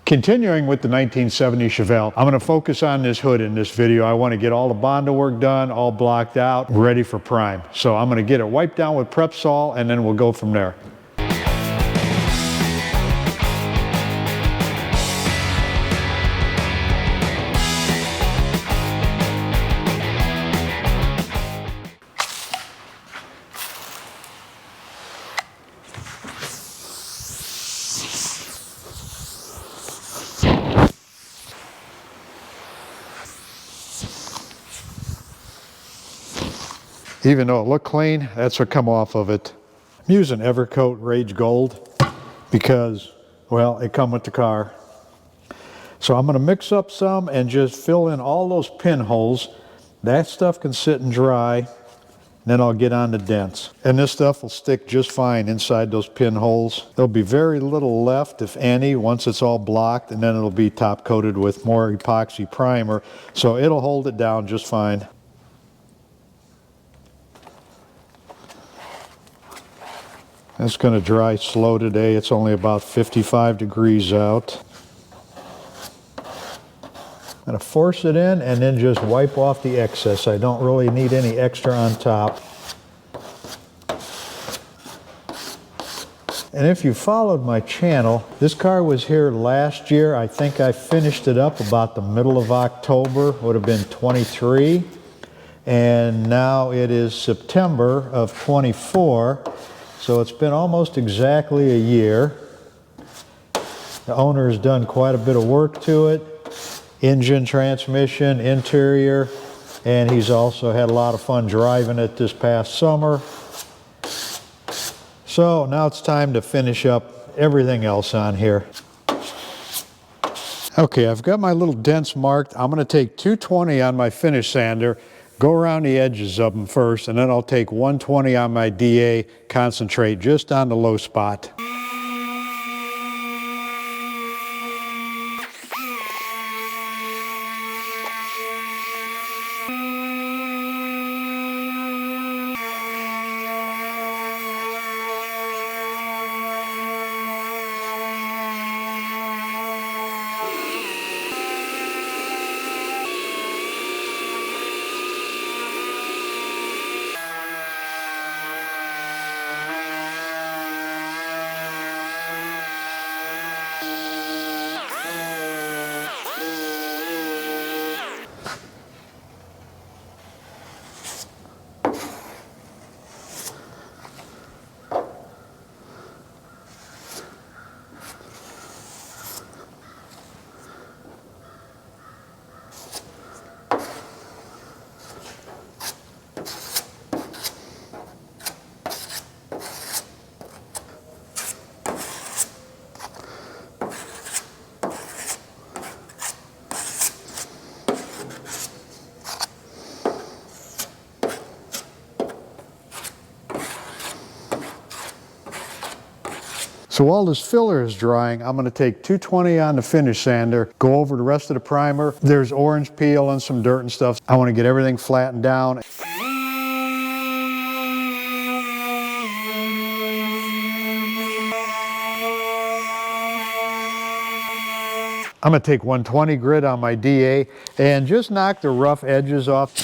Continuing with the 1970 Chevelle, I'm going to focus on this hood in this video. I want to get all the Bondo work done, all blocked out, ready for prime. So I'm going to get it wiped down with Prep Sol and then we'll go from there. Even though it looked clean, that's what come off of it. I'm using Evercoat Rage Gold because, well, it come with the car. So I'm going to mix up some and just fill in all those pinholes. That stuff can sit and dry. Then I'll get on the dents. And this stuff will stick just fine inside those pinholes. There'll be very little left, if any, once it's all blocked, and then it'll be top coated with more epoxy primer. So it'll hold it down just fine. It's going to dry slow today. It's only about 55 degrees out. I'm going to force it in and then just wipe off the excess. I don't really need any extra on top. And if you followed my channel, this car was here last year. I think I finished it up about the middle of October, would have been 23. And now it is September of 24. So it's been almost exactly a year. The owner has done quite a bit of work to it. Engine, transmission, interior, and he's also had a lot of fun driving it this past summer. So now it's time to finish up everything else on here. Okay, I've got my little dents marked. I'm going to take 220 on my finish sander, go around the edges of them first, and then I'll take 120 on my DA, concentrate just on the low spot. So while this filler is drying, I'm going to take 220 on the finish sander, go over the rest of the primer. There's orange peel and some dirt and stuff. I want to get everything flattened down. I'm going to take 120 grit on my DA and just knock the rough edges off.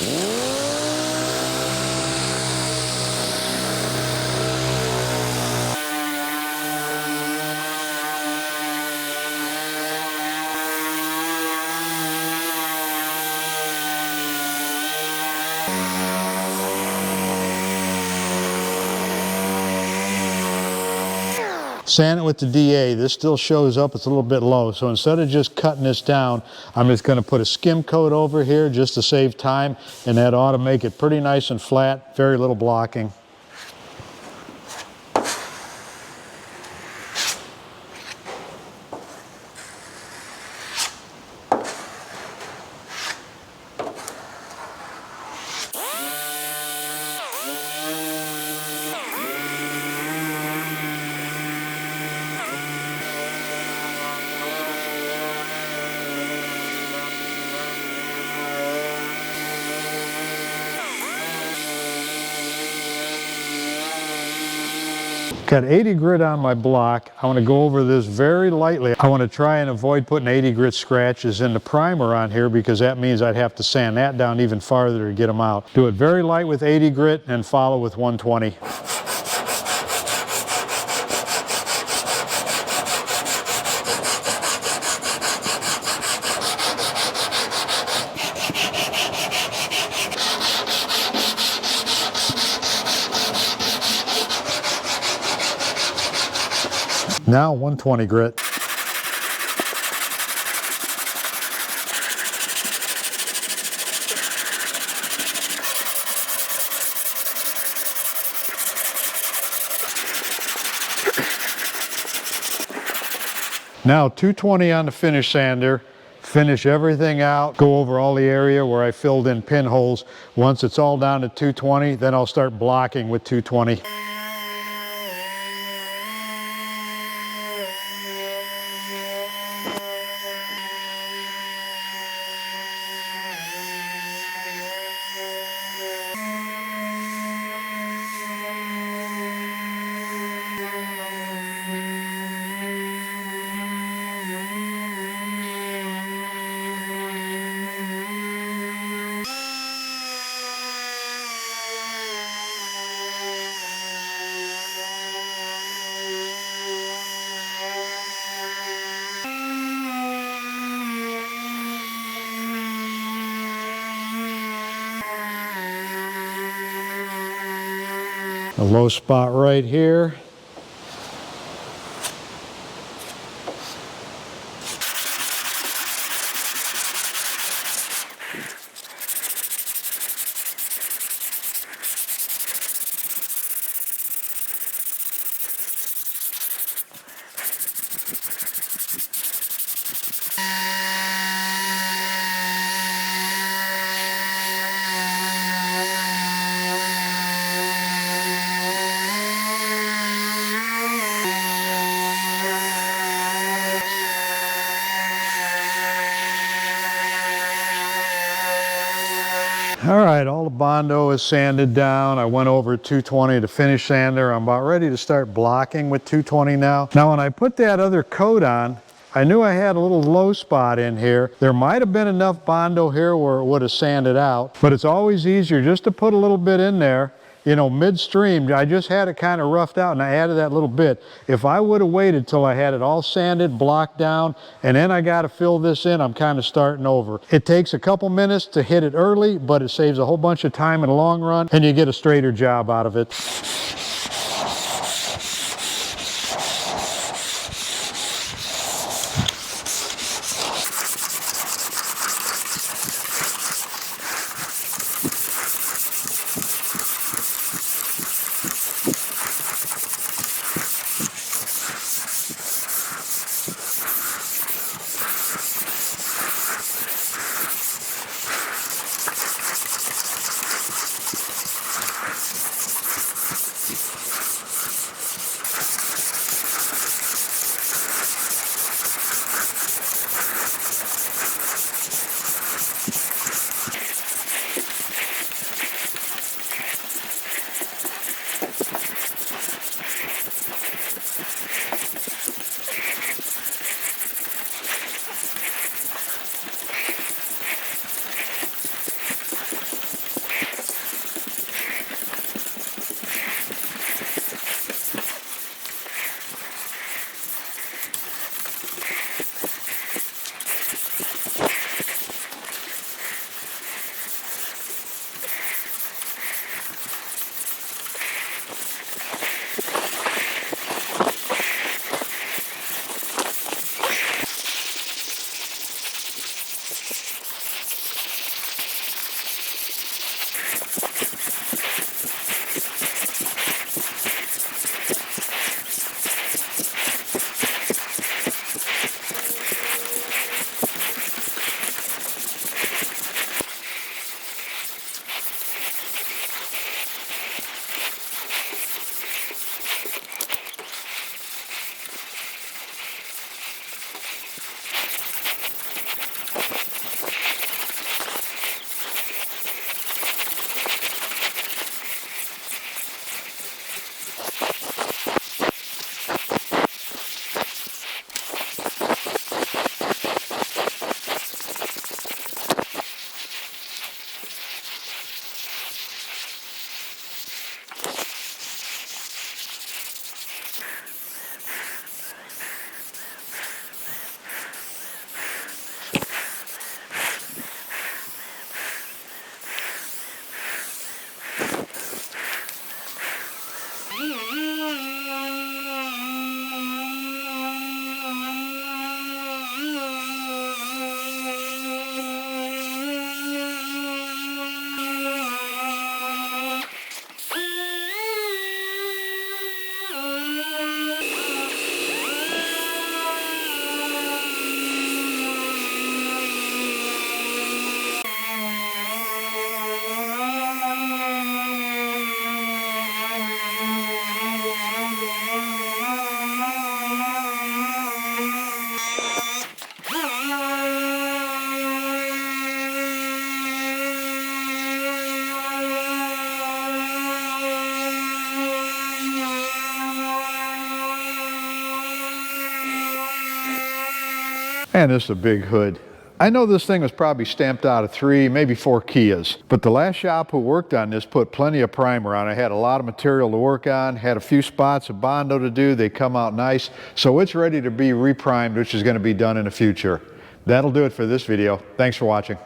Sand it with the DA. This still shows up, it's a little bit low. So instead of just cutting this down, I'm just going to put a skim coat over here just to save time, and that ought to make it pretty nice and flat, very little blocking. Got 80 grit on my block. I want to go over this very lightly. I want to try and avoid putting 80 grit scratches in the primer on here because that means I'd have to sand that down even farther to get them out. Do it very light with 80 grit and follow with 120. Now 120 grit. Now 220 on the finish sander. Finish everything out, go over all the area where I filled in pinholes. Once it's all down to 220, then I'll start blocking with 220. A low spot right here. All right, all the Bondo is sanded down. I went over 220 to finish sander. I'm about ready to start blocking with 220 now. Now, when I put that other coat on, I knew I had a little low spot in here. There might have been enough Bondo here where it would have sanded out, but it's always easier just to put a little bit in there. You know, midstream, I just had it kind of roughed out and I added that little bit. If I would have waited till I had it all sanded, blocked down, and then I got to fill this in, I'm kind of starting over. It takes a couple minutes to hit it early, but it saves a whole bunch of time in the long run, and you get a straighter job out of it. And this is a big hood. I know this thing was probably stamped out of 3, maybe 4 Kias, but the last shop who worked on this put plenty of primer on. I had a lot of material to work on, had a few spots of Bondo to do. They come out nice. So it's ready to be reprimed, which is going to be done in the future. That'll do it for this video. Thanks for watching.